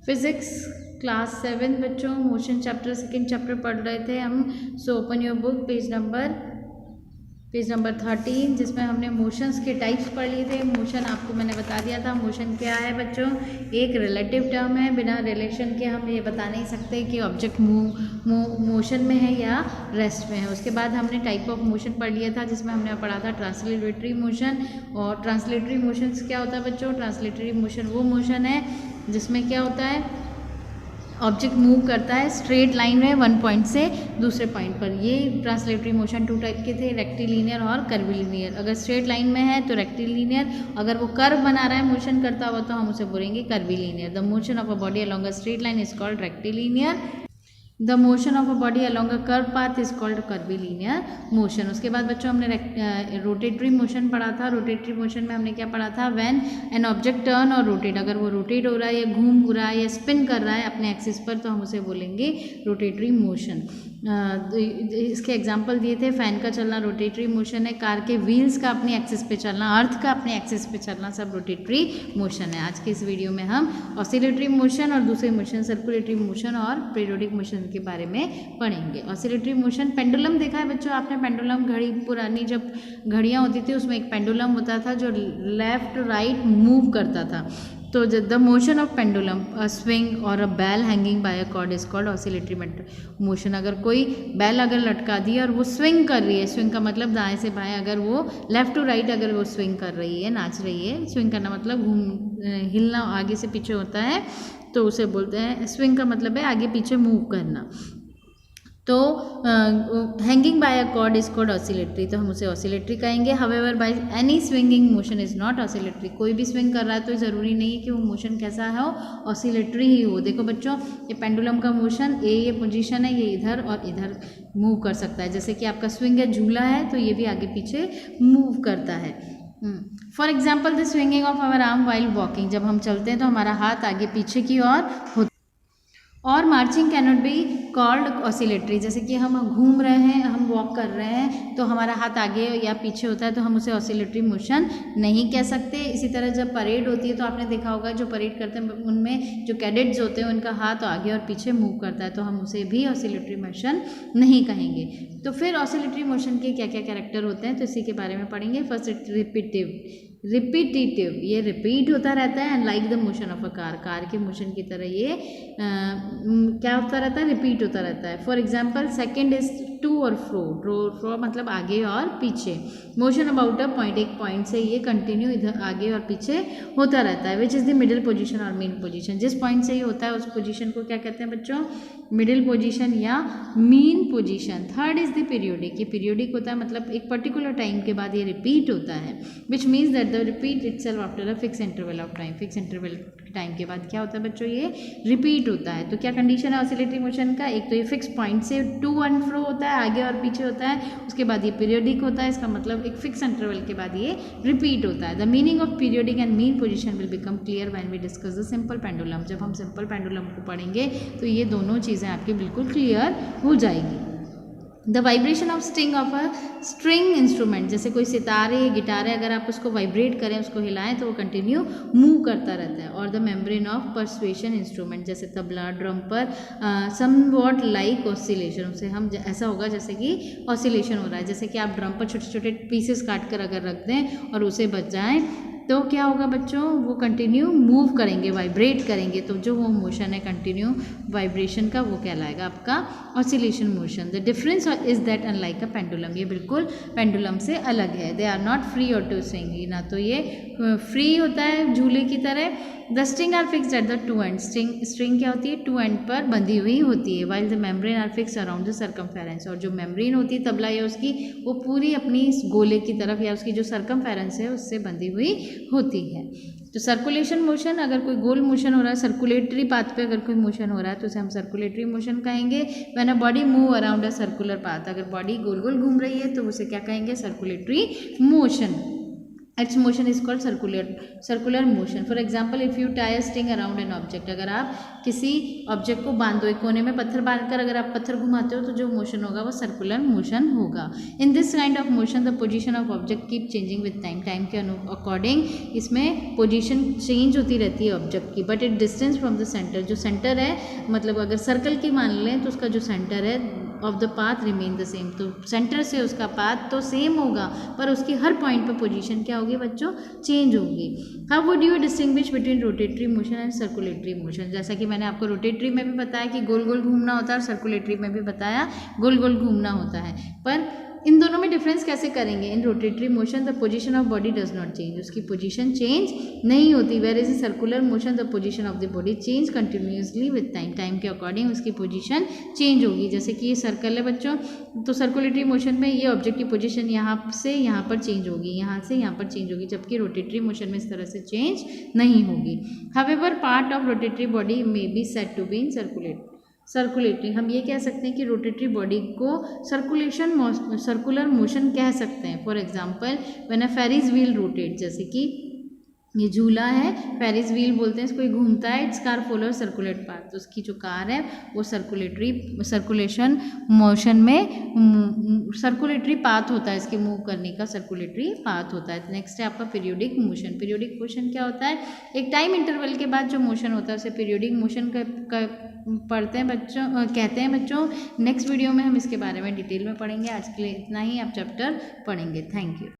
Physics class 7 बच्चों, motion chapter second chapter पढ़ रहे थे हम। So open your book page number 13, जिसमें हमने मोशंस के टाइप्स पढ़ लिए थे। मोशन आपको मैंने बता दिया था, मोशन क्या है बच्चों, एक रिलेटिव टर्म है। बिना रिलेशन के हम ये बता नहीं सकते कि ऑब्जेक्ट मोशन में है या रेस्ट में है। उसके बाद हमने टाइप ऑफ मोशन पढ़ लिया था, जिसमें हमने पढ़ा था ट्रांसलेटरी मोशन। और ट्रांसलेटरी मोशन क्या होता है बच्चों, ट्रांसलेटरी मोशन वो मोशन है जिसमें क्या होता है, ऑब्जेक्ट मूव करता है स्ट्रेट लाइन में वन पॉइंट से दूसरे पॉइंट पर। ये ट्रांसलेटरी मोशन 2 टाइप के थे, रेक्टिलिनियर और कर्विलिनियर। अगर स्ट्रेट लाइन में है तो रेक्टिलिनियर, अगर वो कर्व बना रहा है मोशन करता हुआ तो हम उसे बोलेंगे curvilinear. The motion of a body along a straight line is called rectilinear. The motion of a body along a curve path is called curvilinear motion. उसके बाद बच्चों हमने रोटेटरी मोशन पढ़ा था। रोटेटरी मोशन में हमने क्या पढ़ा था, व्हेन एन ऑब्जेक्ट टर्न और रोटेट, अगर वो रोटेट हो रहा है या घूम रहा है या स्पिन कर रहा है अपने एक्सिस पर तो हम उसे बोलेंगे रोटेटरी मोशन। इसके एग्जाम्पल दिए थे, फैन का चलना रोटेटरी मोशन है, कार के व्हील्स का अपनी एक्सिस पे चलना, अर्थ का अपने एक्सिस पे चलना, सब रोटेटरी मोशन है। आज के इस वीडियो में हम ऑसिलेटरी मोशन और दूसरे मोशन सर्कुलेटरी मोशन और पीरियोडिक मोशन के बारे में पढ़ेंगे। ऑसिलेटरी मोशन, पेंडुलम देखा है बच्चों आपने, पेंडुलम घड़ी, पुरानी जब घड़ियाँ होती थी उसमें एक पेंडुलम होता था जो लेफ्ट राइट मूव करता था। तो the motion of pendulum, a swing or a bell hanging by a cord is called oscillatory motion. अगर कोई बेल अगर लटका दी और वो स्विंग कर रही है, स्विंग का मतलब दाएं से बाएं, अगर वो लेफ्ट टू राइट अगर वो स्विंग कर रही है, नाच रही है, स्विंग करना मतलब हिलना, आगे से पीछे होता है, तो उसे बोलते हैं, स्विंग का मतलब है आगे पीछे मूव करना। तो hanging by a cord is called oscillatory, तो हम उसे ऑसिलेटरी कहेंगे। However by any swinging motion is not oscillatory, कोई भी स्विंग कर रहा है तो ज़रूरी नहीं है कि वो मोशन कैसा है, ऑसिलेटरी ही हो। देखो बच्चों, ये पेंडुलम का मोशन, ये पोजीशन है, ये इधर और इधर मूव कर सकता है। जैसे कि आपका स्विंग है, झूला है, तो ये भी आगे पीछे मूव करता है। For example the swinging of our arm while walking, जब हम चलते हैं तो हमारा हाथ आगे पीछे की ओर होता है। और marching cannot be called oscillatory, जैसे कि हम घूम रहे हैं, हम वॉक कर रहे हैं तो हमारा हाथ आगे या पीछे होता है तो हम उसे ऑसिलेटरी मोशन नहीं कह सकते। इसी तरह जब परेड होती है तो आपने देखा होगा जो परेड करते हैं उनमें जो कैडेट्स होते हैं उनका हाथ आगे और पीछे मूव करता है, तो हम उसे भी ऑसिलेटरी मोशन नहीं कहेंगे। तो फिर ऑसिलेटरी मोशन के क्या क्या कैरेक्टर होते हैं तो इसी के बारे में पढ़ेंगे। फर्स्ट रिपीटिटिव, ये रिपीट होता रहता है, and like the motion of a car के मोशन की तरह ये क्या होता रहता है, रिपीट होता रहता है। For example second is to और फ्रो मतलब आगे और पीछे। मोशन अबाउट अ पॉइंट, एक पॉइंट से ये कंटिन्यू इधर आगे और पीछे होता रहता है। Which is the middle position और मेन पोजीशन, जिस पॉइंट से ये होता है उस पोजीशन को क्या कहते हैं बच्चों, मिडिल पोजीशन या mean position. Third is the periodic, ये पीरियोडिक होता है मतलब एक पर्टिकुलर टाइम के बाद ये रिपीट होता है, which means that the repeat itself after a fix interval of time, fix interval time के बाद क्या होता है बच्चों, ये रिपीट होता है। तो क्या कंडीशन है ऑसिलेटरी मोशन का, एक तो ये फिक्स पॉइंट से टू एंड फ्रो होता है, आगे और पीछे होता है, उसके बाद ये पीरियोडिक होता है, इसका मतलब एक फिक्स इंटरवल के बाद ये रिपीट होता है। The meaning of periodic and mean position will become clear when we discuss the simple pendulum, जब हम सिंपल पेंडुलम को पढ़ेंगे तो ये दोनों चीज़ें आपकी बिल्कुल क्लियर हो जाएगी। The vibration of string of a string instrument, जैसे कोई सितार है, गिटार है, अगर आप उसको वाइब्रेट करें, उसको हिलाएं तो वो कंटिन्यू मूव करता रहता है। और the membrane of persuasion instrument, जैसे तबला, ड्रम पर समवॉट लाइक ऑसिलेशन, उससे हम ऐसा होगा जैसे कि ऑसिलेशन हो रहा है। जैसे कि आप ड्रम पर छोटे छोटे पीसेस काट कर अगर रख दें और उसे बजाएं तो क्या होगा बच्चों, वो कंटिन्यू मूव करेंगे, वाइब्रेट करेंगे, तो जो वो मोशन है कंटिन्यू वाइब्रेशन का वो कहलाएगा आपका oscillation motion. The difference is that unlike a pendulum, ये बिल्कुल पेंडुलम से अलग है। दे आर नॉट फ्री और टू स्विंग, ना तो ये फ्री होता है झूले की तरह। The string are fixed at the two end, string क्या होती है, टू एंड पर बंधी हुई होती है। While the membrane are fix around the circumference, और जो मेम्ब्रेन होती है तबला या उसकी, वो पूरी अपनी इस गोले की तरफ या उसकी जो सर्कमफेरेंस है उससे बंधी हुई होती है। तो सर्कुलेशन मोशन, अगर कोई गोल मोशन हो रहा है, सर्कुलेटरी पाथ पे अगर कोई मोशन हो रहा है तो उसे हम सर्कुलेटरी मोशन कहेंगे। When a body move around a circular path, अगर बॉडी गोल गोल घूम रही है तो उसे क्या कहेंगे, circulatory motion. It's motion is called circular motion. For example if you tie a string around an object, अगर आप किसी ऑब्जेक्ट को बांधो, एक कोने में पत्थर बांधकर अगर आप पत्थर घुमाते हो तो जो मोशन होगा वो सर्कुलर मोशन होगा। In this kind of motion the position of object keep changing with time, time के अकॉर्डिंग इसमें पोजीशन चेंज होती रहती है ऑब्जेक्ट की, but it distance from the centre, जो सेंटर है मतलब अगर सर्कल की मान लें तो उसका जो सेंटर है of the path remain the same, तो सेंटर से उसका पाथ तो सेम होगा पर उसकी हर पॉइंट पर पोजीशन क्या होगी बच्चों, चेंज होगी। How would you distinguish between rotatory motion and circulatory motion? जैसा कि मैंने आपको रोटेटरी में भी बताया कि गोल गोल घूमना होता है और सर्कुलेटरी में भी बताया गोल गोल घूमना होता है, पर इन दोनों में डिफरेंस कैसे करेंगे? In rotatory motion the position of body does not change, उसकी पोजीशन चेंज नहीं होती, where is in circular motion the position of the body change continuously with time, time के अकॉर्डिंग उसकी पोजीशन चेंज होगी। जैसे कि ये सर्कल है बच्चों, तो सर्कुलेटरी मोशन में ये ऑब्जेक्ट की पोजीशन यहाँ से यहाँ पर चेंज होगी, यहाँ से यहाँ पर चेंज होगी, जबकि रोटेटरी मोशन में इस तरह से चेंज नहीं होगी। However part of rotatory body may be said to be in circulatory, हम ये कह सकते हैं कि रोटेटरी बॉडी को सर्कुलर मोशन कह सकते हैं। For example when a Ferris wheel rotate, जैसे कि ये झूला है, फेरिस व्हील बोलते हैं इसको, ये घूमता है, it's car follow circulate path, तो उसकी जो कार है वो सर्कुलेशन मोशन में सर्कुलेटरी पाथ होता है, इसके मूव करने का सर्कुलेटरी पाथ होता है। नेक्स्ट है आपका पीरियोडिक मोशन। पीरियोडिक मोशन क्या होता है? एक टाइम इंटरवल के बाद जो मोशन होता है उसे पीरियोडिक मोशन का पढ़ते हैं बच्चों, कहते हैं बच्चों। नेक्स्ट वीडियो में हम इसके बारे में डिटेल में पढ़ेंगे। आज के लिए इतना ही, आप चैप्टर पढ़ेंगे। Thank you.